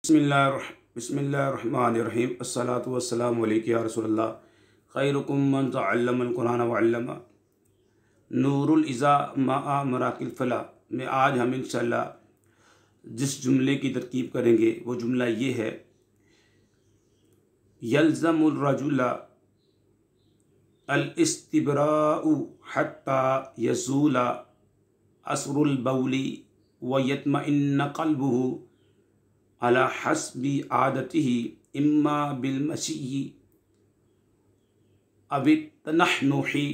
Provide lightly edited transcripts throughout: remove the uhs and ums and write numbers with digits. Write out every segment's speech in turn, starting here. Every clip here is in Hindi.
बिस्मिल्लाहिर्रहमानिर्रहीम अस्सलातु वस्सलामु अलैका या रसूलल्लाह खैरुकुम मन तअल्लमल कुरान व अल्लमा नूरुल इज़ा मा'a मराकिल फला में आज हम इंशाअल्लाह जिस जुमले की तरकीब करेंगे वो जुमला ये है, यल्ज़मुर रजुला अल इस्तिब्राउ हत्ता यज़ूला असरुल बौली व यत्मइन्न क़ल्बुहु अला हस्बि आदतिही इम्मा बिल मशीही अवित तनहनुही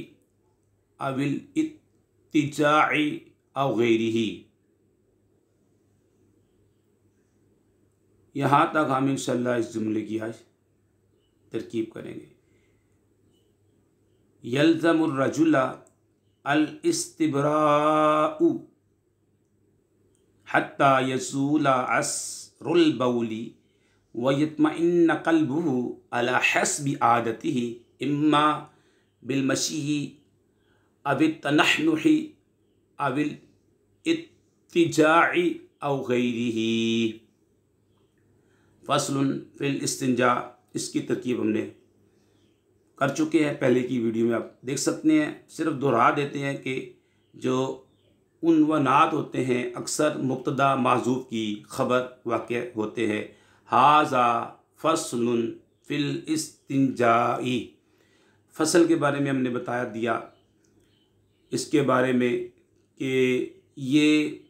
अविल इत्तिजाई औ गैरिही। यहाँ तक हम इंशाअल्लाह इस जुमले की आज तरकीब करेंगे। यल्ज़मुर रजुला अल इस्तिब्राउ हत्ता यज़ूला असरुल बौली व यत्मइन्न क़ल्बुहु अला हस्बि आदतिही इम्मा बिल मशीही अवित तनहनुही अविल इत्तिजाई औ गैरिही। फ़स्लुन फ़िल इस्तिंजा, इसकी तरकीब हमने कर चुके हैं, पहले की वीडियो में आप देख सकते हैं। सिर्फ दोहरा देते हैं कि जो उन्वनात होते हैं अक्सर मुब्तदा महज़ूफ़ की खबर वाक़या होते हैं। हाज़ा फ़स्लुन फ़िल इस्तिंजाई, फ़सल के बारे में हमने बता दिया इसके बारे में कि ये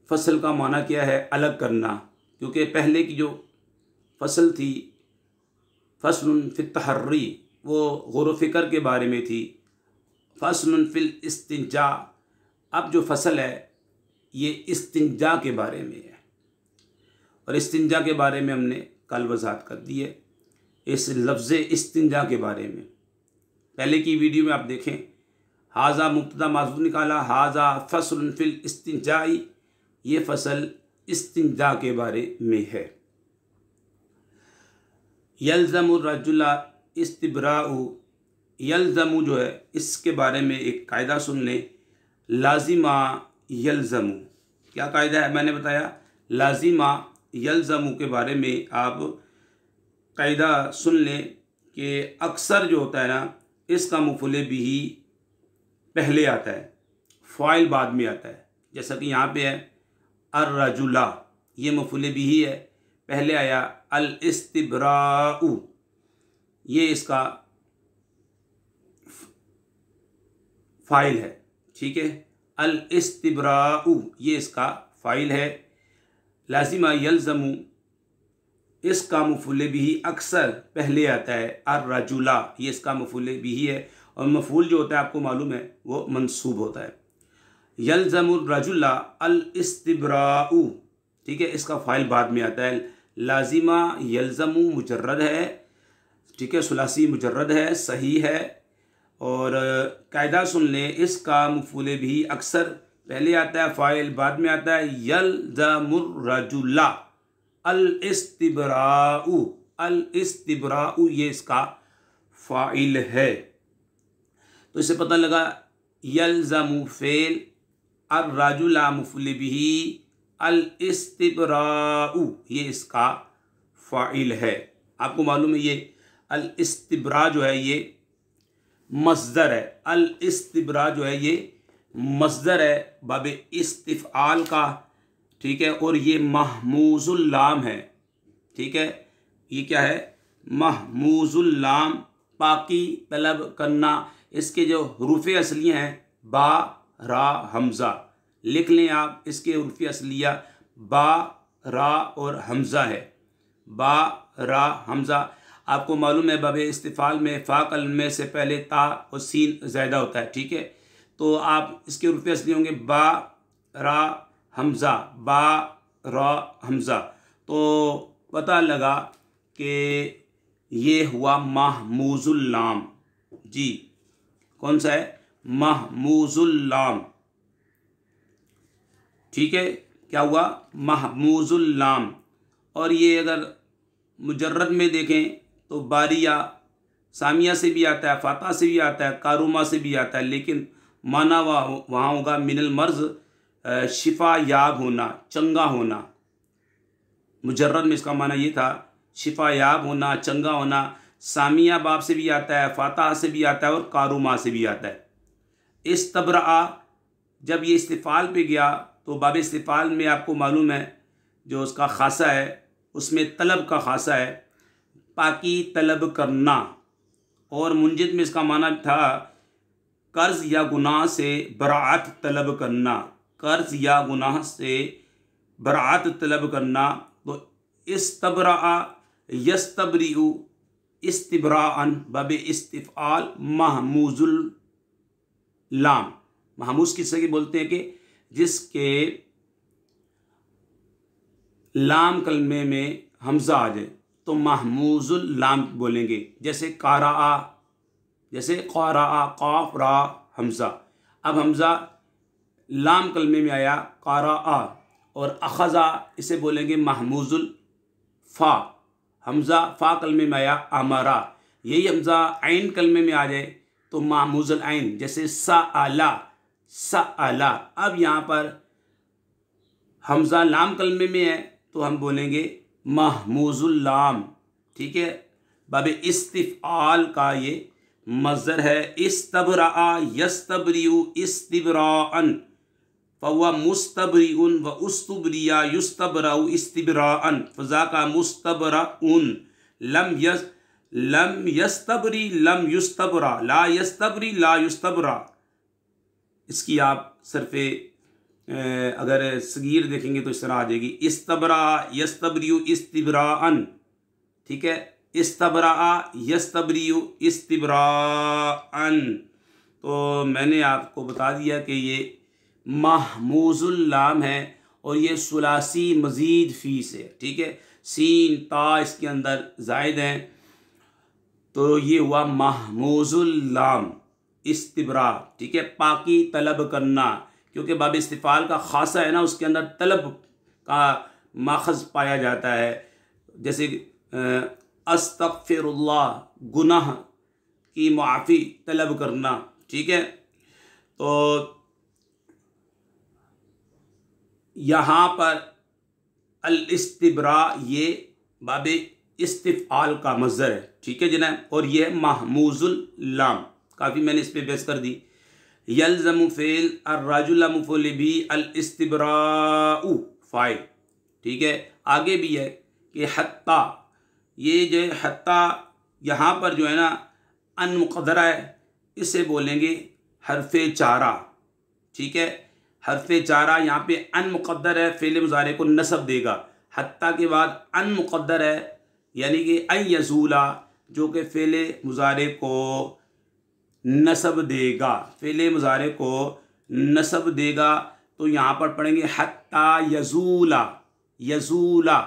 फ़सल का माना क्या है, अलग करना। क्योंकि पहले की जो फ़सल थी फ़स्लुन फ़ित तहर्री, वो गौर फ़िक्र के बारे में थी। फ़स्लुन फ़िल इस्तिंजा, अब जो फ़सल है ये इस्तिंजा के बारे में है, और इस्तिंजा के बारे में हमने कल वज़ाहत कर दी है। इस लफ्ज़ इस्तिंजा के बारे में पहले की वीडियो में आप देखें। हाज़ा मुब्तदा महज़ूफ़ निकाला, हाज़ा फ़स्लुन फ़िल इस्तिंजाई, ये फ़सल इस्तिंजा के बारे में है। यल्ज़मुर रजुला इस्तिब्राउ, यल्ज़मु जो है इसके बारे में एक कायदा सुन लें। लाजिमा यल्ज़मु, क्या कायदा है मैंने बताया। लाजिमा यल्ज़मु के बारे में आप कायदा सुन लें कि अक्सर जो होता है ना, इसका मफ़ूल बिही पहले आता है, फ़ाइल बाद में आता है। जैसा कि यहाँ पे है अर्रजुला, ये मफ़ूल बिही है, पहले आया। अल इस्तिब्राउ, ये इसका फ़ाइल है, ठीक है। अल इस्तिब्राउ ये इसका फ़ाइल है। लाजिमा यल्ज़मु, इसका मफ़ूल बिही अक्सर पहले आता है। अर्रजुला, ये इसका मफ़ूल बिही है, और मफ़ूल जो होता है आपको मालूम है वो मंसूब होता है। यल्ज़मुर रजुला अल इस्तिब्राउ, ठीक है, इसका फ़ाइल बाद में आता है। लाजिमा यल्ज़मु मुजर्रद है, ठीक है, सुलासी मुजर्रद है, सही है। और कायदा सुन लें, इसका मफ़ूल बिही अक्सर पहले आता है, फ़ाइल बाद में आता है। यल्ज़मुर रजुला अल इस्तिब्राउ, अल इस्तिब्राउ ये इसका फ़ाइल है। तो इससे पता लगा यल्ज़मु फ़ेल, अर्रजुला मफ़ूल बिही, अल इस्तिब्राउ ये इसका फ़ाइल है। आपको मालूम है ये अल इस्तिब्रा जो है ये मस्दर है। अल इस्तिब्रा जो है ये मस्दर है बाब इस्तिफ़आल का, ठीक है। और ये महमूज़ुल लाम है, ठीक है। ये क्या है, महमूज़ुल लाम, पाकी तलब करना। इसके जो हरूफ़े असलियाँ हैं बा रा हमज़ा, लिख लें आप। इसके हरूफ़े असलिया बा रा और हमज़ा है, बा रा हमज़ा। आपको मालूम है बाब इस्तिफ़ाल में फ़ा कलमे से पहले ता और सीन ज़ायदा होता है, ठीक है। तो आप इसके हरूफ़े असली होंगे बा रा हमज़ा, बा रा हमज़ा। तो पता लगा कि ये हुआ महमूज़ुल लाम। जी, कौन सा है, महमूज़ुल लाम, ठीक है। क्या हुआ, महमूज़ुल लाम। और ये अगर मुजर्रद में देखें तो बारिया सामिया से भी आता है, फ़ाता से भी आता है, कारुमा से भी आता है, लेकिन माना वहाँ होगा मिनल मर्ज़, शिफा याब होना, चंगा होना, मुजर्रद में इसका माना ये था शिफायाब होना, चंगा होना। सामिया बाब से भी आता है, फातह से भी आता है और कारुमा से भी आता है। इस्तबरा जब ये इस्तिफ़ाल पे गया तो बाब इस्तिफ़ाल में आपको मालूम है जो उसका खासा है उसमें तलब का खासा है, पाकी तलब करना। और मुंजिद में इसका माना था कर्ज़ या गुनाह से बराअत तलब करना, कर्ज़ या गुनाह से बराअत तलब करना। तो इस्तबरा यस्तबरिउ इस्तिब्राअन बाब इस्तिफ़ाल महमूजुल लाम। महमूज किससे की बोलते हैं कि जिसके लाम कलमे में हमज़ा आ जाए तो महमूजुल लाम बोलेंगे। जैसे कारा, जैसे क़ारा, क़ाफ रा हमज़ा। अब हमज़ा लाम कलमे में आया कारा, और अख़ज़ा इसे बोलेंगे महमूजुल फ़ा। हमज़ा फ़ा कलमे में आया अमरा। यही हमज़ा आइन कलमे में आ जाए तो महमूजुल आइन, जैसे सअला, सअला। अब यहाँ पर हमज़ा लाम कलमे में है तो हम बोलेंगे महमूजुल लाम। ठीक है, बाब इस्तिफ़आल का ये मज़दर है। इस्तबरा यस्तबरिउ इस्तिब्राअन फ़हुवा मुस्तबरिउन व उस्तुबरिया युस्तबराउ इस्तिब्राअन फ़ज़ाका मुस्तबराउन। लम यस्तबरी लम युस्तबरा, ला यस्तबरी ला युस्तबरा। इसकी आप सरफ़े अगर सगीर देखेंगे तो इस तरह आ जाएगी इस्तबरा यस्तबरियु इस्तिब्राअन। ठीक है, इस्तबरा यस्तबरियु इस्तिब्राअन। तो मैंने आपको बता दिया कि ये महमूजुल लाम है और ये सुलासी मज़ीद फ़ीस है। ठीक है, सीन ता इसके अंदर ज़ायद हैं तो ये हुआ महमूजुल लाम इस्तिब्रा। ठीक है, पाकी तलब करना, क्योंकि बाब इस्तिफ़ाल का खासा है ना, उसके अंदर तलब का माखज़ पाया जाता है। जैसे अस्तग़फ़िरुल्लाह, गुनाह की माफ़ी तलब करना। ठीक है, तो यहाँ पर अल इस्तिब्रा ये बाब इस्तिफ़आल का मज़दर है। ठीक है जनाब, और ये महमूजुल लाम। काफ़ी मैंने इस पर बहस कर दी। यल्ज़मु फ़िल अर्रजुल मफ़ऊल बिही अल इस्तिब्राउ फ़ाइल। ठीक है, आगे भी है कि हत्ता, ये जो हत्ता यहाँ पर जो है ना अन मुक़द्दरा है, इसे बोलेंगे हरफ़े चारा। ठीक है, हरफ़े चारा यहाँ पे अन मुक़द्दर है, फ़ेल मुज़ारे को नसब देगा। हत्ता के बाद अन मुक़द्दर है यानी कि अन यज़ूला जो कि फ़ेल मुज़ारे को नसब देगा, फ़ेल मुज़ारे को नसब देगा। तो यहाँ पर पढ़ेंगे हत्ता यज़ूला, यज़ूला,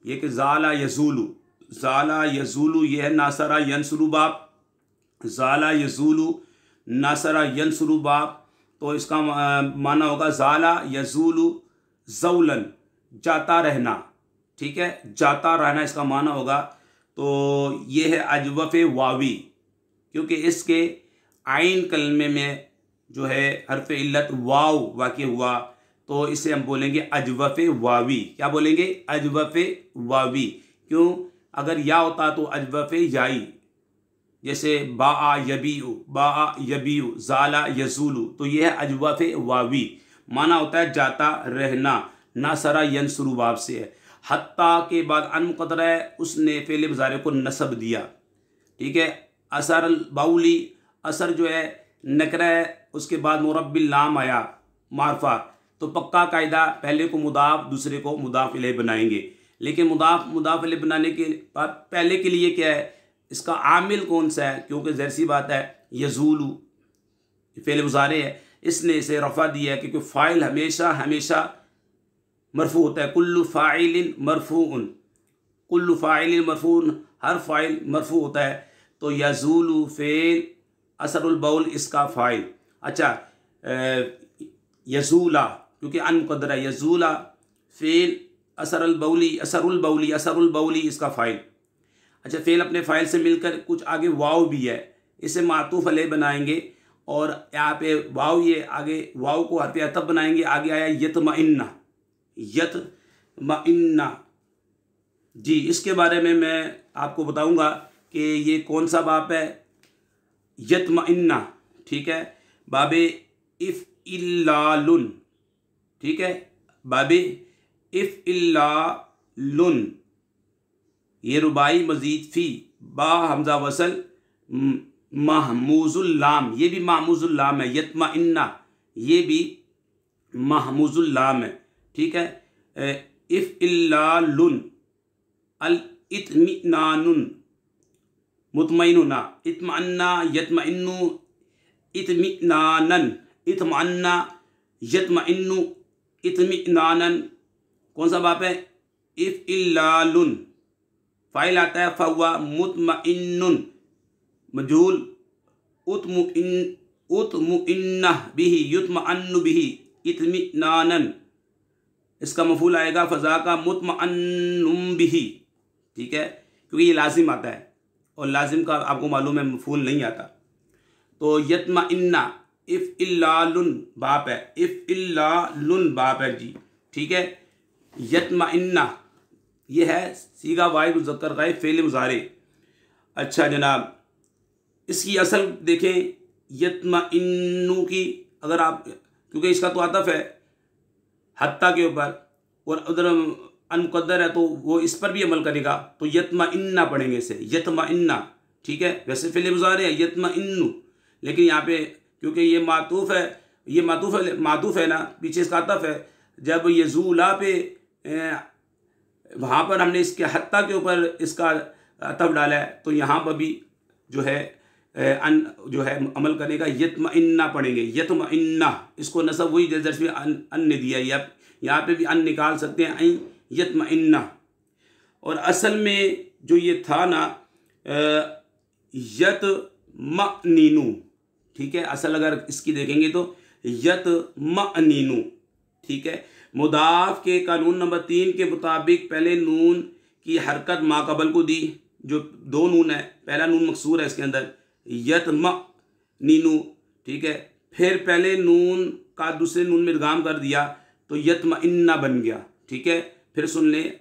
ये कि ज़ाला यज़ूलु, ज़ाला यज़ूलु, ये है नासरा यंसुरु बाब, ज़ाला यज़ूलु नासरा यंसुरु बाब। तो इसका माना होगा ज़ाला यज़ूलु ज़ौलन, जाता रहना। ठीक है, जाता रहना इसका माना होगा। तो ये है अजवफ़ वावी, क्योंकि इसके आइन कलमे में जो है हरफ़ इल्लत वाव वाक़ हुआ, तो इसे हम बोलेंगे अजवफ़ वावी। क्या बोलेंगे? अजवफ़ वावी। क्यों? अगर या होता तो अजवफ़ याई, जैसे बाआ यबीउ, बाआ यबीउ, ज़ाला यज़ूलु, तो यह है अजवफ़ वावी, माना होता है जाता रहना। नासरा यंसुरु बाब से है। हत्ता के बाद अन मुक़द्दर है, उसने फ़ेल मुज़ारे को नसब दिया। ठीक है, असर बाउली, असर जो है नकरा है, उसके बाद मुरब्बिल लाम आया मारफा, तो पक्का कायदा पहले को मुदाफ दूसरे को मुदाफ इलैह बनाएंगे। लेकिन मुदाफ इलैह बनाने के पहले के लिए क्या है, इसका आमिल कौन सा है? क्योंकि ज़ाहिर सी बात है यज़ूलु फ़ेल मुज़ारे है, इसने इसे रफ़ा दिया है, क्योंकि फ़ाइल हमेशा हमेशा मरफू होता है। कुल्लु फ़ाइलिन मरफूउन, कुल्लु फ़ाइलिन मरफूउन, हर फ़ाइल मरफू होता है। तो यज़ूलु फ़ेल, असरुल बाउल इसका फ़ाइल। अच्छा, यज़ूला क्योंकि अन मुक़द्दर है, यज़ूला फ़ेल, असरुल बाउली, असरुल बाउली, असरुल बाउली इसका फ़ाइल। अच्छा, फ़ेल अपने फ़ाइल से मिलकर कुछ आगे वाव भी है, इसे मातूफ़ अलैह बनाएंगे और यहाँ पे वाव, ये आगे वाव को हरफ़ अतफ़ बनाएंगे। आगे आया यतमइन्ना, यतमइन्ना, जी, इसके बारे में मैं आपको बताऊंगा कि ये कौन सा बाब है। यत्मइन्ना, ठीक है, बाबे इफ इल्लालुन, ठीक है, बाबे इफ इल्लालुन, ये रुबाई मजीद फी बा हमजा वसल महमूजुल लाम, ये भी महमूजुल लाम है। यत्मइन्ना ये भी महमूजुल लाम है, ठीक है। इफ इल्लालुन अल इत्मिनानुन मुतमइनुना, इत्मअन्ना यत्मइन्नु इत्मिनानन, इत्मअन्ना यत्मइन्नु इत्मिनानन, कौन सा बाप है। इफ इल्लालुन फ़ाइल आता है फहुवा मुतमइन्नुन, मजहूल उतमुइन्ना बिही युतमअन्नु बिही इत्मिनानन, इसका मफूल आएगा फ़ज़ा का मुतमअन्नुम बिही, ठीक है, क्योंकि ये लाजिम आता है और लाजिम का आपको मालूम है मफूल नहीं आता। तो यत्मइन्ना इफ इल्लालुन बाप है, इफ इल्लालुन बाप है जी, ठीक है। यत्मइन्ना ये है सीगा वाहिद मुज़क्कर गायब फ़ेल मुज़ारे। अच्छा जनाब, इसकी असल देखें यत्मइन्नु की, अगर आप, क्योंकि इसका तो आतफ़ है हत्ता के ऊपर और उधर अनमुक़द्दर है तो वो इस पर भी अमल करेगा, तो यत्मइन्ना पढ़ेंगे इसे, यत्मइन्ना, ठीक है। वैसे फ़ेल मुज़ारे है यत्मइन्नु, लेकिन यहाँ पे क्योंकि ये मातूफ़ है, ये मातूफ़ है ना, पीछे इसका आतफ़ है। जब यज़ूला पे वहाँ पर हमने इसके हत्ता के ऊपर इसका अतफ़ डाला है, तो यहाँ पर भी जो है अमल करने का यत्मइन्ना पढ़ेंगे, यत्मइन्ना। इसको नसब वही जैसे अन ने दिया, यहाँ पे भी अन निकाल सकते हैं, ऐं यत्मइन्ना। और असल में जो ये था ना यत्मनीनु, ठीक है, असल अगर इसकी देखेंगे तो यत्मनीनु, ठीक है। मुदाफ के कानून नंबर 3 के मुताबिक पहले नून की हरकत माक़बल को दी, जो 2 नून है, पहला नून मकसूर है इसके अंदर यत्मनीनु, ठीक है। फिर पहले नून का दूसरे नून में इदगाम कर दिया तो यत्मइन्ना बन गया, ठीक है। फिर सुन ले,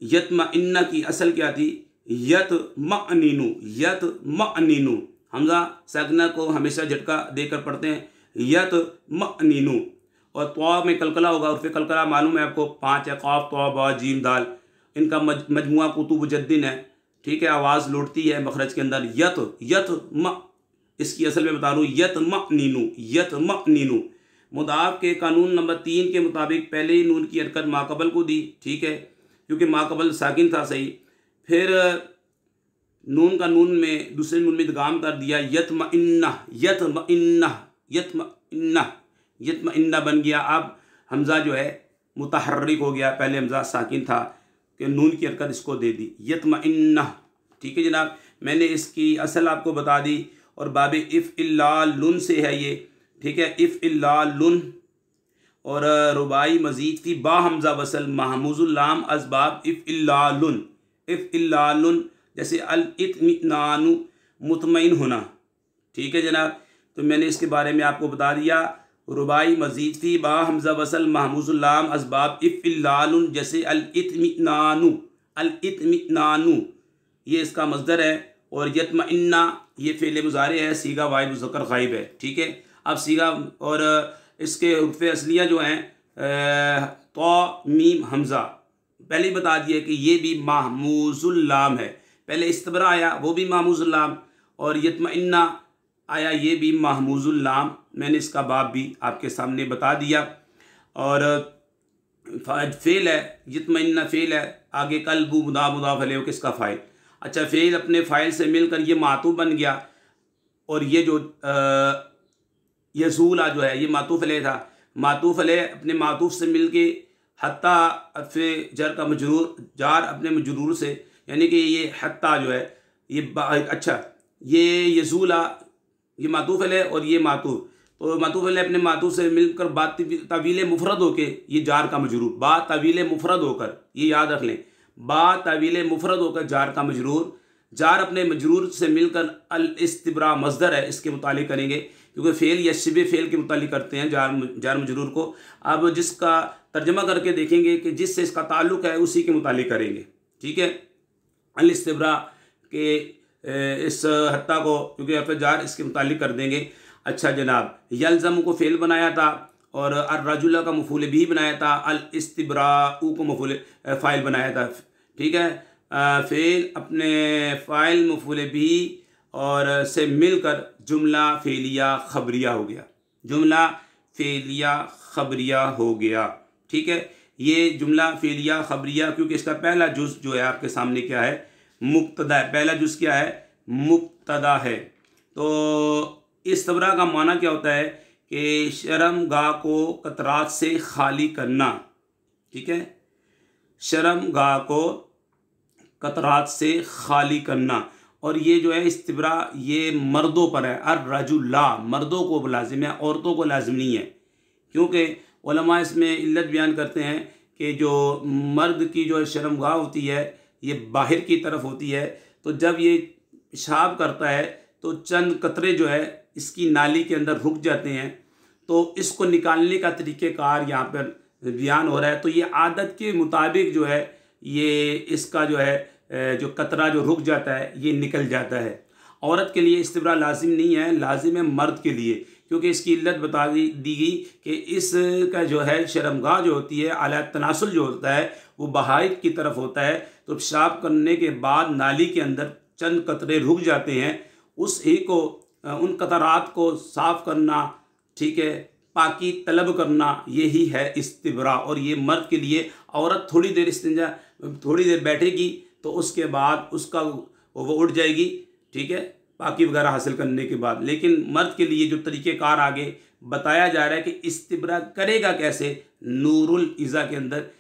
यत्मइन्ना की असल क्या थी, यत्मनीनु, यत्मनीनु। हमजा साकिना को हमेशा झटका देकर पढ़ते हैं, यत्मनीनु। और तवा में कलकला होगा, और फिर कलकला मालूम है आपको 5 है, क़ाफ तवा बा जीम दाल, इनका मजमुआ कुतुब जद्दीन है, ठीक है। आवाज़ लौटती है मखरज के अंदर, यत्म, इसकी असल में बता रहा हूँ यत्मनीनु, यत्मनीनु। मुदाफ के कानून नंबर 3 के मुताबिक पहले ही नून की हरकत माक़बल को दी, ठीक है, क्योंकि माक़बल साकिन था, सही। फिर नून का नून में दूसरे नून में इदगाम कर दिया, यत्मइन्ना, यत्मइन्ना, यत्मइन्ना, यत्मइन्ना बन गया। अब हमज़ा जो है मुतहर्रिक हो गया, पहले हमज़ा साकिन था कि नून की हरकत इसको दे दी, यत्मइन्ना, ठीक है जनाब। मैंने इसकी असल आपको बता दी। और बाबे इफ़ इल्लालुन से है ये, ठीक है, इफ़ इल्लालुन। और रुबाई मजीद थी बा हमज़ा वसल महमूजुल लाम असबाब इफ़ इल्लालुन, इफ़ इल्लालुन, जैसे अल इत्मिनानु मुतमइन होना, ठीक है जनाब। तो मैंने इसके बारे में आपको बता दिया। रुबाई मजीद थी बा हमज़ा वसल महमूजुल लाम असबाब इफ़ इल्लालुन, जैसे अल इत्मिनानु, अल इत्मिनानु ये इसका मज़दर है, और यत्मइन्ना ये फ़ेल मुज़ारे है, सीगा वाहिद मुज़क्कर गायब है, ठीक है। अब सीगा और इसके हुर्फ़े असलिया जो हैं तो मीम हमज़ा, पहले ही बता दिया कि ये भी महमूजुल लाम है। पहले इस्तबरा आया, वो भी महमूजुल लाम, और यत्मइन्ना आया, ये भी महमूजुल लाम। मैंने इसका बाब भी आपके सामने बता दिया। और फ़ेल है, यत्मइन्ना फ़ेल है, आगे कल्बु मुदाफ़ अलैहि किसका फ़ाइल। अच्छा, फ़ेल अपने फ़ाइल से मिलकर ये मातूफ़ बन गया, और ये जो यज़ूला जो है ये मातूफ़ अलैहि था, मातूफ़ अलैहि अपने मातूफ़ से मिल के हत्ता अफ़े जर का मजरूर, जार अपने मजरूर से, यानी कि ये हत्ता जो है ये अच्छा, ये यज़ूला ये मातूफ़ अलैहि और ये मातूफ़, तो मातूफ़ अलैहि अपने मातूफ़ से मिलकर बात तवील मुफरद होके ये जार का मजरूर, बात तवील मुफरद होकर, ये याद रख लें, बात तवील मुफरद होकर जार का मजरूर जार अपने मजरूर से मिलकर अल इस्तिब्रा मस्दर है, इसके मुतालिक करेंगे, क्योंकि फ़ेल या शिबे फ़ेल के मुतालिक करते हैं जार मजरूर को। अब जिसका तर्जमा करके देखेंगे कि जिससे इसका ताल्लुक़ है उसी के मुतालिक करेंगे। ठीक है, अल इस्तिब्रा के इस हत्ता को क्योंकि यहाँ पे जार इसके मुतालिक कर देंगे। अच्छा जनाब, यल्ज़म को फ़ेल बनाया था और अर्रजुला का मफूल भी बनाया था, अल इस्तिब्राउ को मफूल फ़ाइल बनाया था। ठीक है, फ़ेल अपने फ़ाइल मफूल भी और से मिलकर जुमला फ़ेलिया ख़बरिया हो गया। जुमला फ़ेलिया ख़बरिया हो गया। ठीक है, ये जुमला फ़ेलिया ख़बरिया, क्योंकि इसका पहला जुज़ जो है आपके सामने क्या है, मुब्तदा है। पहला जुज़ क्या है, मुब्तदा है। तो इस्तबरा का माना क्या होता है कि शर्मगाह को कतरात से खाली करना। ठीक है, शर्मगाह को कतरात से खाली करना। और ये जो है इस्तिब्रा ये मर्दों पर है, अर्रजुला मर्दों को लाजिम है, औरतों को लाजिम नहीं है, क्योंकि उलमा इसमें इल्लत बयान करते हैं कि जो मर्द की जो शर्मगाह होती है ये बाहर की तरफ होती है, तो जब ये पेशाब करता है तो चंद कतरे जो है इसकी नाली के अंदर रुक जाते हैं, तो इसको निकालने का तरीक़ेकार यहाँ पर बयान हो रहा है। तो ये आदत के मुताबिक जो है ये इसका जो है जो कतरा जो रुक जाता है ये निकल जाता है। औरत के लिए इस्तिब्रा लाजिम नहीं है, लाजिम है मर्द के लिए, क्योंकि इसकी इल्लत बता दी गई कि इसका जो है शर्मगाह जो होती है आला तनासुल जो होता है वो बाहर की तरफ होता है। तो पेशाब करने के बाद नाली के अंदर चंद कतरे रुक जाते हैं, उस ही को उन कतरात को साफ़ करना, ठीक है, पाकी तलब करना, यही है इस्तिब्रा। और ये मर्द के लिए, औरत थोड़ी देर इस्तिंजा थोड़ी देर बैठेगी तो उसके बाद उसका वो उठ जाएगी, ठीक है, पाकी वगैरह हासिल करने के बाद। लेकिन मर्द के लिए जो तरीक़ेकार आगे बताया जा रहा है कि इस्तिब्रा करेगा कैसे, नूरुल इज़ा के अंदर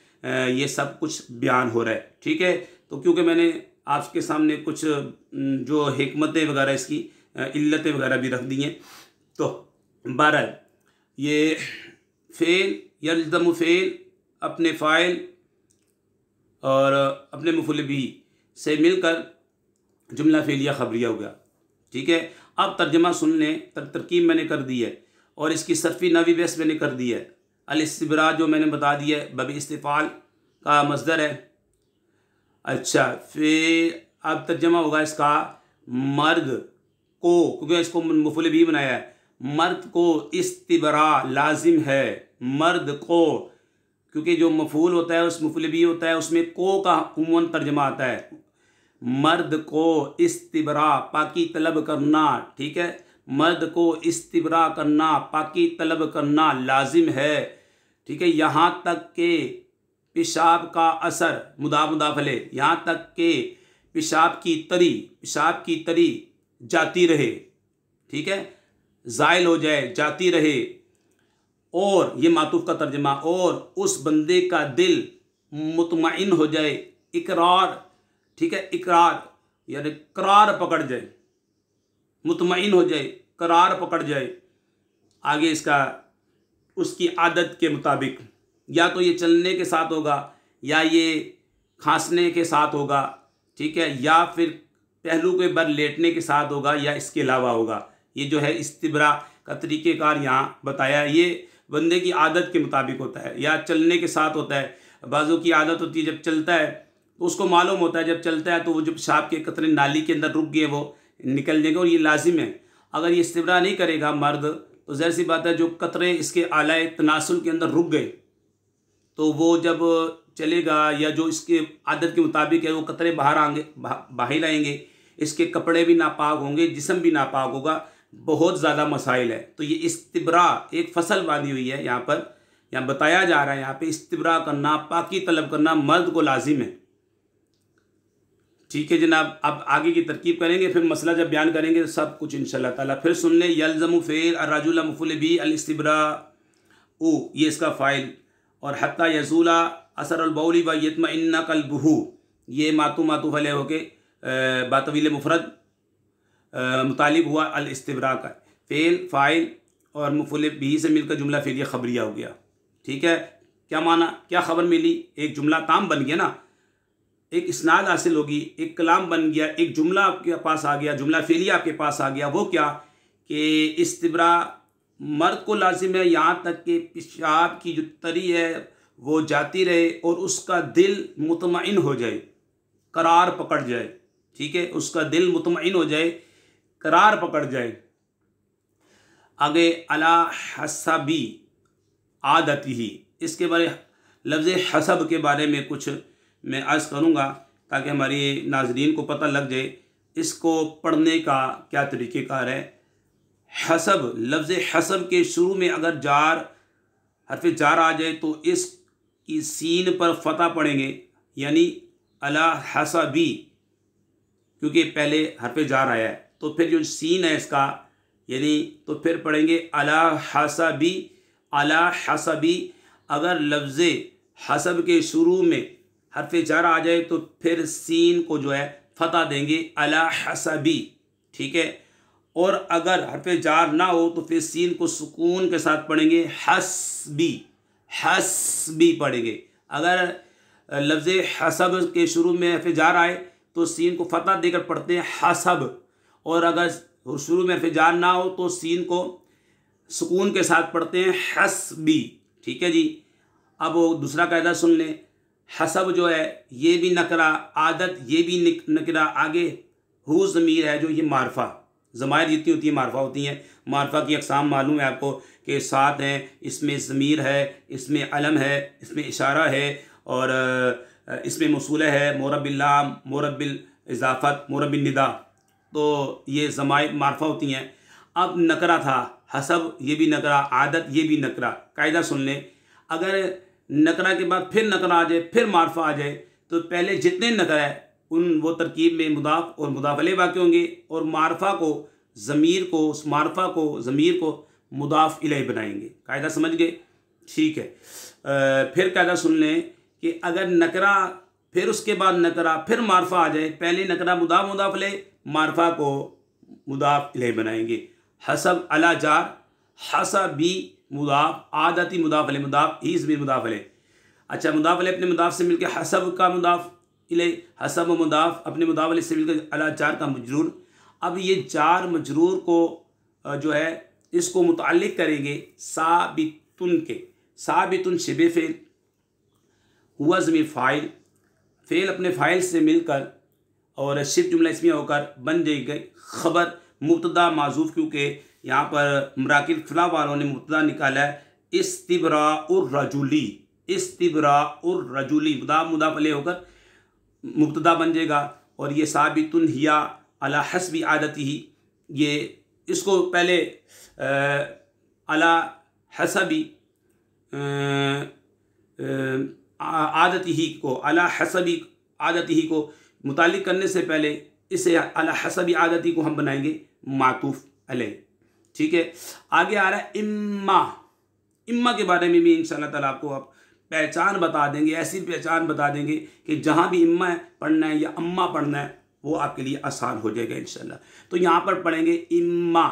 ये सब कुछ बयान हो रहा है। ठीक है, तो क्योंकि मैंने आपके सामने कुछ जो हिकमतें वगैरह इसकी इल्लतें वगैरह भी रख दी हैं, तो बहरहाल ये फ़ेल यल्ज़मु फ़ेल अपने फ़ाइल और अपने मफ़ूल बिही से मिलकर जुमला फ़ेलिया ख़बरिया हो गया। ठीक है, अब तर्जमा सुन लें। तरकीब मैंने कर दी है और इसकी सर्फ़ी नवी बेस मैंने कर दी है। अल इस्तिब्रा जो मैंने बता दिया है बब इस्तिफ़ाल का मस्दर है। अच्छा, फिर अब तर्जमा होगा इसका मर्द को, क्योंकि इसको मफ़ूल बिही बनाया है, मर्द को इस्तिब्रा लाजिम है। मर्द को, क्योंकि जो मफ़ूल होता है उस मफ़ूल बिही होता है उसमें को का उमूमन तर्जमा आता है। मर्द को इस्तिब्रा पाकी तलब करना, ठीक है, मर्द को इस्तिब्रा करना पाकी तलब करना लाजिम है। ठीक है, यहाँ तक के पेशाब का असर मुदाफले, यहाँ तक के पेशाब की तरी जाती रहे, ठीक है, ज़ाइल हो जाए, जाती रहे। और ये मातूफ़ का तर्जमा, और उस बंदे का दिल मुतमईन हो जाए, इकरार, ठीक है, इकरार यानी करार पकड़ जाए, मुतमईन हो जाए, करार पकड़ जाए। आगे इसका उसकी आदत के मुताबिक, या तो ये चलने के साथ होगा या ये खांसने के साथ होगा, ठीक है, या फिर पहलू के बर लेटने के साथ होगा या इसके अलावा होगा। ये जो है इस्तिब्रा का तरीक़ेकार यहाँ बताया, ये बंदे की आदत के मुताबिक होता है या चलने के साथ होता है। बाज़ों की आदत होती है जब चलता है तो उसको मालूम होता है जब चलता है तो वो जो पेशाब के कतरे नाली के अंदर रुक गए वो निकल जाएंगे, और ये लाजिम है। अगर ये इस्तिब्रा नहीं करेगा मर्द तो ज़ाहिर सी बात है जो कतरे इसके आलाए तनासुल के अंदर रुक गए तो वो जब चलेगा या जो इसके आदत के मुताबिक है वो कतरे बाहर आएंगे, इसके कपड़े भी नापाक होंगे, जिस्म भी नापाक होगा, बहुत ज़्यादा मसाइल है। तो ये इस्तिब्रा एक फसल बांधी हुई है यहाँ पर, यहाँ बताया जा रहा है, यहाँ पे इस्तिब्रा करना, पाकी तलब करना मर्द को लाजिम है। ठीक है जनाब, अब आगे की तरकीब करेंगे, फिर मसला जब बयान करेंगे तो सब कुछ इंशाल्लाह ताला। फिर सुन ले, यल्ज़मु फ़ेल अर्रजुल मफ़ूल बिही अल इस्तिब्रा उ, ये इसका फ़ाइल, और हत्ता यज़ूला असर अल बौली व यत्मइन्ना क़ल्बुहु, ये मातूफ़ अलैह होके बातवील मुफ़रद मुतालिब हुआ अल इस्तिब्रा का। फ़ेल फ़ाइल और मफ़ूल बिही से मिलकर जुमला फ़ेलिया ख़बरिया हो गया। ठीक है, क्या माना, क्या ख़बर मिली, एक जुमला ताम बन गया ना, एक इस्नाद हासिल होगी, एक कलाम बन गया, एक जुमला आपके पास आ गया, जुमला फेलिया आपके पास आ गया। वो क्या कि इस्तिब्रा मर्द को लाजिम है यहाँ तक कि पेशाब की जो तरी है वो जाती रहे और उसका दिल मुतमईन हो जाए, करार पकड़ जाए। ठीक है, उसका दिल मुतमईन हो जाए, करार पकड़ जाए। आगे अला हसबी आदती ही, इसके बारे लफ्ज़ हसब के बारे में कुछ मैं अर्ज़ करूँगा ताकि हमारी नाज़रीन को पता लग जाए इसको पढ़ने का क्या तरीक़ेकार है। हसब, लफ्ज़ हसब के शुरू में अगर हर्फ़ जार आ जाए तो इसकी सीन पर फ़तह पढ़ेंगे, यानी अला हसबी, क्योंकि पहले हर्फ़ जार आया है। तो फिर जो सीन है इसका, यानी तो फिर पढ़ेंगे अला हसबी, अला हसबी। अगर लफ्ज़ हसब के शुरू में हर्फ़ जार आ जाए तो फिर सीन को जो है फ़तह देंगे, अला हसबी। ठीक है, और अगर हर्फ़ जार ना हो तो फिर सीन को सुकून के साथ पढ़ेंगे, हसबी, हसबी पढ़ेंगे। अगर लफ्ज़ हसब के शुरू में हर्फ़ जार आए तो सीन को फ़तह देकर पढ़ते हैं हसब, और अगर शुरू में हर्फ़ जार ना हो तो सीन को सुकून के साथ पढ़ते हैं हसबी। ठीक है जी। अब वो दूसरा कायदा सुन लें। हसब जो है ये भी नकरा, आदत ये भी नकरा, आगे हु ज़मीर है जो ये मारफा, ज़मायर जितनी होती है मारफा होती हैं। मारफा की अक़साम मालूम है आपको कि 7 हैं, इसमें ज़मीर है, इसमें अलम है, इसमें इशारा है, और इसमें मौसूला है, मोरब बिल लाम, मोरब बिल इज़ाफ़त, मोरब बिन निदा। तो ये ज़मायर मारफा होती हैं। अब नकरा था हसब, ये भी नकरा, आदत ये भी नकरा। कायदा सुन लें, अगर नकरा के बाद फिर नकरा आ जाए, फिर मारफा आ जाए, तो पहले जितने नकरा है उन वो तरकीब में मुदाफ और मुदाफ अलैह वाक़ होंगे, और मारफा को ज़मीर को, उस मारफा को ज़मीर को मुदाफ इलैह बनाएंगे। कायदा समझ गए? ठीक है। फिर कायदा सुन लें कि अगर नकरा फिर उसके बाद नकरा फिर मारफा आ जाए, पहले नकरा मुदाफ अलैह, मारफा को मुदाफ इलैह बनाएंगे। हसब अला जार, हसबी मुदाफ, आदती मुदाफ अलैह, मुदाफ ही ज़मीर मुदाफ अलैह। अच्छा, मुदाफ अलैह अपने मुदाफ से मिलकर हसब का मुदाफ इलैह, हसब मुदाफ अपने मुदाफ अलैह से मिलकर अला जार का मजरूर। अब ये जार मजरूर को जो है इसको मुताल्लिक़ करेंगे साबितुन के। साबितुन शिबे फ़ेल, हुआ ज़मीर फ़ाइल, फ़ेल अपने फ़ाइल से मिलकर और शिब जुमला इसमिया होकर बन जाएगी ख़बर मुब्तदा माज़ूफ़, क्योंकि यहाँ पर मराकिल फ़ला वालों ने मुब्तदा निकाला है इस्तिब्राउर रजुली, इस्तिब्राउर रजुली, मुदाफ अलैह होकर मुब्तदा बन जाएगा। और ये साबितुन हिया अला हस्बी आदती ही, ये इसको पहले अला हसबी आदती ही को, अला हसबी आदती ही को मुतालिक करने से पहले इसे अला हसबी आदती को हम बनाएंगे मातूफ़ अलैह। ठीक है, आगे आ रहा है इम्मा। इम्मा के बारे में भी इंशाअल्लाह ताला आपको आप पहचान बता देंगे, ऐसी पहचान बता देंगे कि जहाँ भी इम्मा पढ़ना है या अम्मा पढ़ना है वो आपके लिए आसान हो जाएगा इंशाअल्लाह। तो यहाँ पर पढ़ेंगे इम्मा।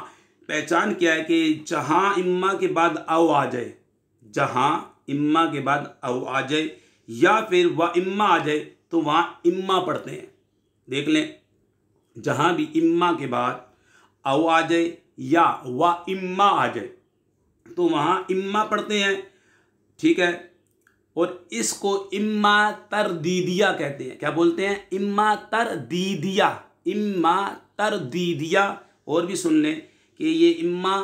पहचान क्या है कि जहाँ इम्मा के बाद औ आ जाए, जहाँ इम्मा के बाद औ आ जाए या फिर व इम्मा आ जाए तो वहाँ इम्मा पढ़ते हैं। देख लें, जहाँ भी इम्मा के बाद औ आ जाए या व इम्मा आ जाए तो वहाँ इम्मा पढ़ते हैं। ठीक है, और इसको इम्मा तरदीदिया कहते हैं। क्या बोलते हैं? इम्मा तरदीदिया, इम्मा तरदीदिया। और भी सुन लें कि ये इम्मा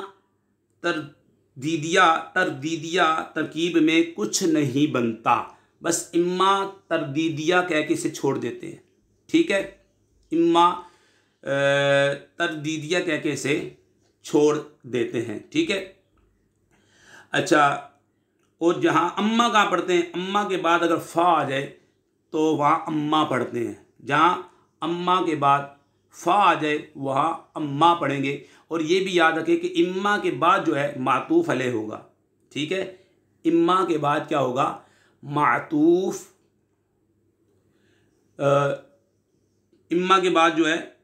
तरदीदिया, तरदीदिया तरकीब में कुछ नहीं बनता, बस इम्मा तरदीदिया कह के इसे छोड़ देते हैं। ठीक है, इम्मा तरदीदिया कह के इसे छोड़ देते हैं। ठीक है, अच्छा, और जहाँ अम्मा कहाँ पढ़ते हैं? अम्मा के बाद अगर फ़ा आ जाए तो वहाँ अम्मा पढ़ते हैं। जहाँ अम्मा के बाद फ़ा आ जाए वहाँ अम्मा पढ़ेंगे। और ये भी याद रखें कि इम्मा के बाद जो है मातूफ़ अलैह होगा। ठीक है, इम्मा के बाद क्या होगा? मातूफ़। इम्मा के बाद जो है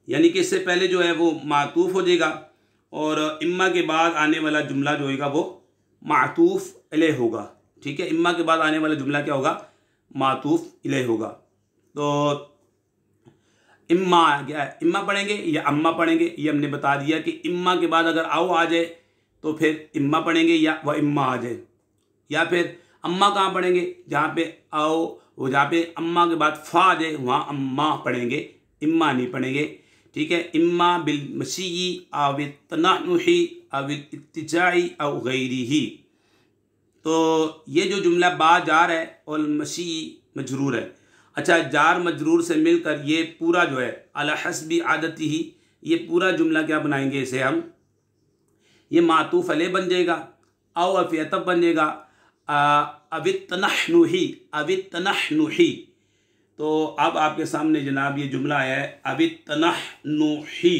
यानी कि इससे पहले जो है वो मातूफ़ हो जाएगा, और इम्मा के बाद आने वाला जुमला जो होगा वो मातूफ़ अलैह होगा। ठीक है, इम्मा के बाद आने वाला जुमला क्या होगा? मातूफ इलैह होगा। तो इम्मा क्या है, इम्मा पढ़ेंगे या अम्मा पढ़ेंगे, ये हमने बता दिया कि इम्मा के बाद अगर आओ आ जाए तो फिर इम्मा पढ़ेंगे या वह इम्मा आ जाए, या फिर अम्मा कहाँ पढ़ेंगे, जहाँ पे आओ वो जहाँ पे अम्मा के बाद फा आ जाए वहाँ अम्मा पढ़ेंगे, इम्मा नहीं पढ़ेंगे। ठीक है, इम्मा बिल मशी अव तनहुही अव इत्तिजाई अव गैरिही। तो ये जो जुमला बा जार है और मशी मजरूर है। अच्छा, जार मजरूर से मिलकर ये पूरा जो है अला हस्बी आदती ही, ये पूरा जुमला क्या बनाएंगे इसे हम, ये मातूफ अलैह बन जाएगा, औ अफ़ियतब बन जाएगा, अवित्तनहनुही अवित्तनहनुही। तो अब आपके सामने जनाब ये जुमला है अवित्तनहनुही,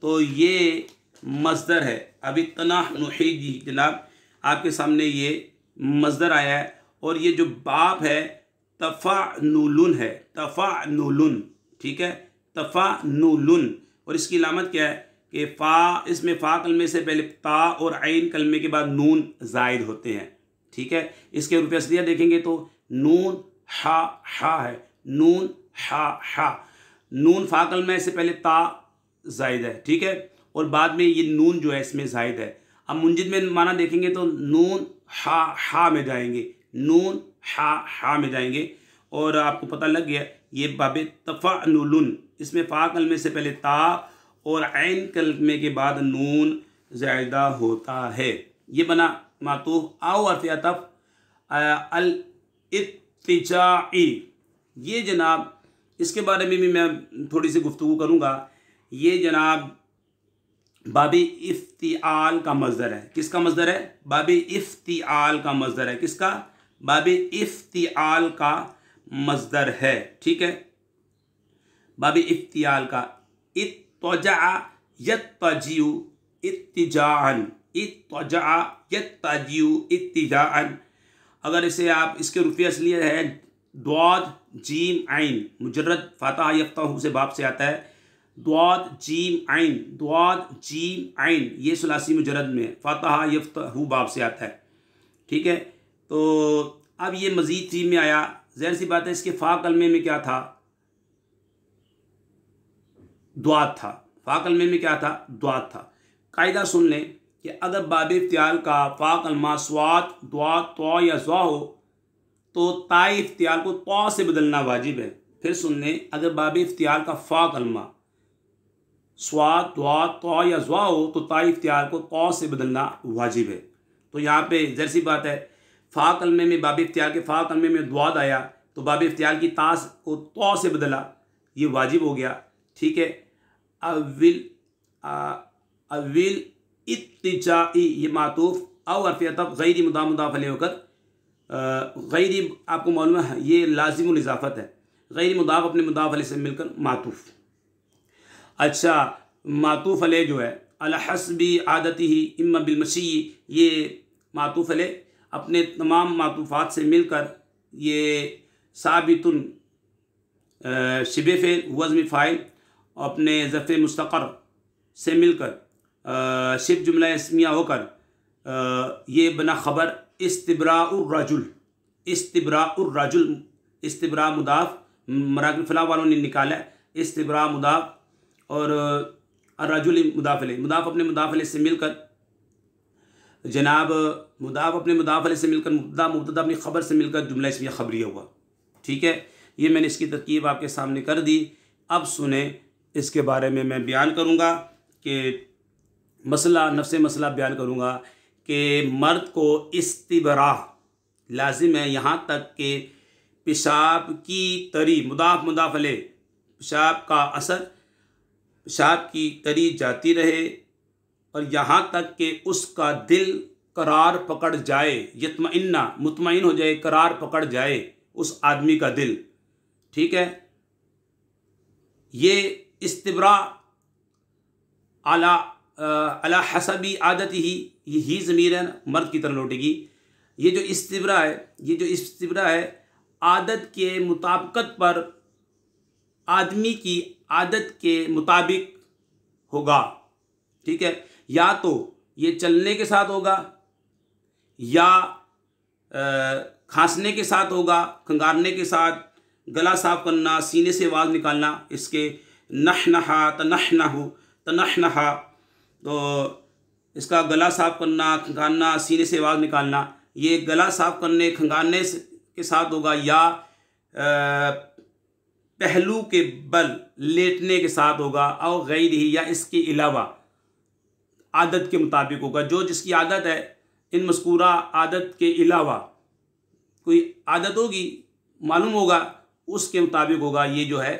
तो ये मस्दर है अवित्तनहनुही जी जनाब, आपके सामने ये मस्दर आया है। और ये जो बाप है तफ़ानुलुन है, तफ़ानुलुन। ठीक है, तफ़ानुलुन। और इसकी अलामत क्या है कि फ़ा, इसमें फ़ा कलमे से पहले ता और आइन कलमे के बाद नून ज़ायद होते हैं। ठीक है, इसके रूप असलिया देखेंगे तो नून हा है, नून हा। नून फ़ा कलमे से पहले ता ज़ायद है। ठीक है, और बाद में ये नून जो है इसमें ज़ायद है। अब मुंजिद में माना देखेंगे तो नून हा में जाएंगे, नून हा में जाएंगे। और आपको पता लग गया ये बाबे तफ़ानुलुन, इसमें फ़ा कलमे से पहले ता और ऐन कलमे के बाद नून ज़ायदा होता है। ये बना मातूफ आओ अरफ़ियतफ़ अल इत्तिजाई। ये जनाब इसके बारे में भी मैं थोड़ी सी गुफ्तगू करूँगा। ये जनाब बाबी इफ्तिआल का मज़दर है। किसका मज़दर है? बाबी इफ्तिआल का मज़दर है। किसका? बाबी इफ्तिआल का मज़दर है। ठीक है, बाबी इफ्तिआल का। इत्तजा यत्तजिउ इत्तिजाअन, इत्तजा यत्तजिउ इत्तिजाअन। अगर इसे आप इसके रुफ़ी असलियत है द्वाद जीम आइन, मुजर्रद फातहा यफ्ताहू से बाप से आता है। द्वाद जीम आइन, द्वाद जीम आइन, ये सुलासी मुजर्रद में फातहा यफ्ताहू बाप से आता है। ठीक है, तो अब ये मज़ीद जीम में आया, ज़ाहिर सी बात है इसके फ़ा कलमे में क्या था? द्वाद था। फ़ा कलमे में क्या था? द्वाद था। कायदा सुन लें कि अगर बाब इफ्तियाल का फ़ा कलमा स्वाद द्वाद तो या ज़ा हो तो ताई इफ्तियाल को तो से बदलना वाजिब है। फिर सुन लें, अगर बाब इफ्तियाल का फ़ा कलमा स्वाद द्वाद तो या ज़ा हो तो ताई इफ्तियाल को तो से बदलना वाजिब है। तो यहाँ पे ज़ाहिर सी बात है फ़ा कलमे में बाब इफ्तियाल के फ़ा कलमे में द्वाद आया तो बाब इफ्तियाल की तास को तो से बदला, ये वाजिब हो गया। ठीक है, अविल इत्तिजाई, ये मातूफ औ अरफ़ियतफ़ गैरी मुदाफ़ मुदाफ़ अलैह होकर गैरी आपको मालूम है ये लाज़िमुल इज़ाफ़त है। गैरी मुदाफ़ अपने मुदाफ़ अलैह से मिलकर मातूफ। अच्छा, मातूफ अलैह जो है अला हस्बी आदती ही इम्मा बिल मशी, ये मातूफ अलैह अपने तमाम मातूफ़ात से मिलकर ये साबितुन शिबे फ़ेल वज़्न फ़ाइल अपने ज़फ़े मुस्तक़र से मिलकर शिब जुमला इस्मिया होकर ये बना ख़बर इस्तिब्राउर रजुल, इस्तिब्राउर रजुल, इस्तिब्रा मुदाफ़ मराकिब फ़ला वालों ने निकाला इस्तिब्रा मुदाफ़ और अर्रजुल मुदाफ़ अलैह, मुदाफ़ अपने मुदाफ़ अलैह से मिलकर जनाब मुदाफ़ अपने मुदाफ़ अलैह से मिलकर मुब्तदा अपनी ख़बर से मिलकर जुमला इस्मिया ख़बरिया हुआ। ठीक है, ये मैंने इसकी तरकीब आपके सामने कर दी। अब सुने इसके बारे में मैं बयान करूँगा कि मसला नफ्से मसला बयान करूँगा कि मर्द को इस्तिब्रा लाजिम है, यहाँ तक कि पेशाब की तरी मुदाफ़ मुदाफ़ अलैह, पेशाब का असर पेशाब की तरी जाती रहे और यहाँ तक कि उसका दिल करार पकड़ जाए, यत्मइन्ना मुतमईन हो जाए, करार पकड़ जाए उस आदमी का दिल। ठीक है, ये इस्तिब्रा अला हसबी आदती ही, यही ज़मीर है मर्द की तरह लौटेगी। ये जो इस्तिब्रा है, ये जो इस्तिब्रा है आदत के मुताबिकत पर, आदमी की आदत के मुताबिक होगा। ठीक है, या तो ये चलने के साथ होगा या खांसने के साथ होगा, खंगारने के साथ, गला साफ करना, सीने से आवाज़ निकालना, इसके नहनहा, तनहनहु, तनहनहा, तो इसका गला साफ करना, खंगारना, सीने से आवाज़ निकालना, ये गला साफ करने खंगारने के साथ होगा या पहलू के बल लेटने के साथ होगा, और गैरिही या इसके अलावा आदत के मुताबिक होगा। जो जिसकी आदत है, इन मज़कूरा आदत के अलावा कोई आदत होगी, मालूम होगा, उसके मुताबिक होगा। ये जो है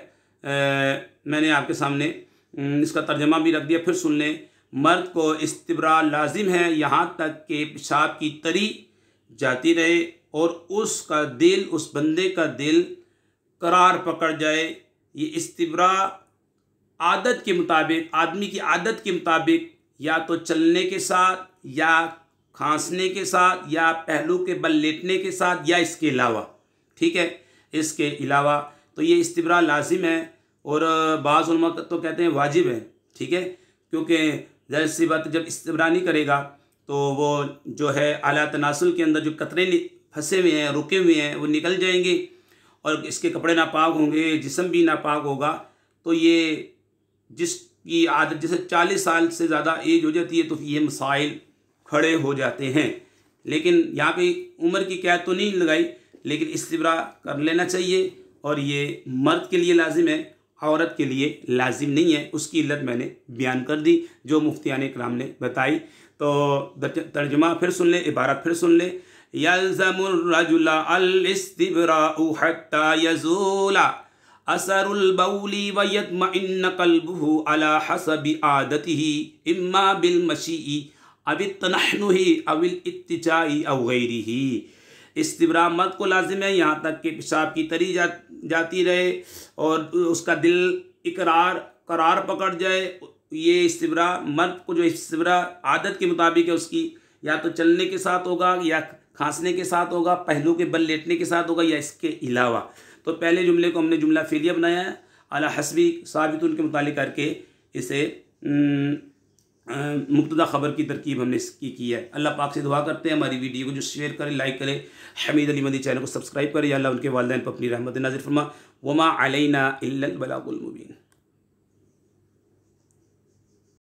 मैंने आपके सामने इसका तर्जमा भी रख दिया, फिर सुन लें। मर्द को इस्तिब्रा लाजिम है यहाँ तक कि पेशाब की तरी जाती रहे और उसका दिल, उस बंदे का दिल करार पकड़ जाए। ये इस्तिब्रा आदत के मुताबिक, आदमी की आदत के मुताबिक, या तो चलने के साथ, या खांसने के साथ, या पहलू के बल लेटने के साथ, या इसके अलावा, ठीक है, इसके अलावा, तो ये इस्तिब्रा लाजिम है। और बाज़ उलमा तो कहते हैं वाजिब है, ठीक है, क्योंकि ज़ाहिर सी बात, जब इस्तिब्रा नहीं करेगा तो वो जो है आला तनासुल के अंदर जो कतरे फंसे हुए हैं, रुके हुए हैं, वो निकल जाएंगे और इसके कपड़े नापाक होंगे, जिस्म भी नापाक होगा। तो ये जिसकी आदत, जैसे 40 साल से ज़्यादा एज हो जाती है तो ये मसाइल खड़े हो जाते हैं। लेकिन यहाँ पे उम्र की कैद तो नहीं लगाई, लेकिन इस्तिब्रा कर लेना चाहिए। और ये मर्द के लिए लाजिम है, औरत के लिए लाजिम नहीं है। उसकी इल्लत मैंने बयान कर दी जो मुफ्तियान इकराम ने बताई। तो तर्जुमा फिर सुन ले, इबारत फिर सुन ले। यल्ज़मुर रजुला अल इस्तिब्राउ हत्ता यज़ूला असरुल बौली व यत्मइन्न क़ल्बुहु अला हसबि आदतिही इम्मा बिल मशीई अवित तनहनुही अविल इत्तिजाई अव गैरिही। इस्तिब्रा मर्द को लाजिम है यहाँ तक कि पेशाब की तरी जाती रहे और उसका दिल करार पकड़ जाए। ये इस्तिब्रा मर्द को, जो इस्तिब्रा आदत के मुताबिक है उसकी, या तो चलने के साथ होगा, या खांसने के साथ होगा, पहलू के बल लेटने के साथ होगा, या इसके अलावा। तो पहले जुमले को हमने जुमला फेलिया बनाया है, अला हस्बी साबितुन के मुतालिक करके इसे मुब्तदा ख़बर की तरकीब हमने इसकी की है। अल्लाह पाक से दुआ करते हैं हमारी वीडियो को जो शेयर करें, लाइक करें, हमीद अली मदी चैनल को सब्सक्राइब करें। या अल्लाह उनके वालिदैन पर अपनी रहमत नाज़िल फरमा। वमा अलैना इल्लल बलागुल मुबीन।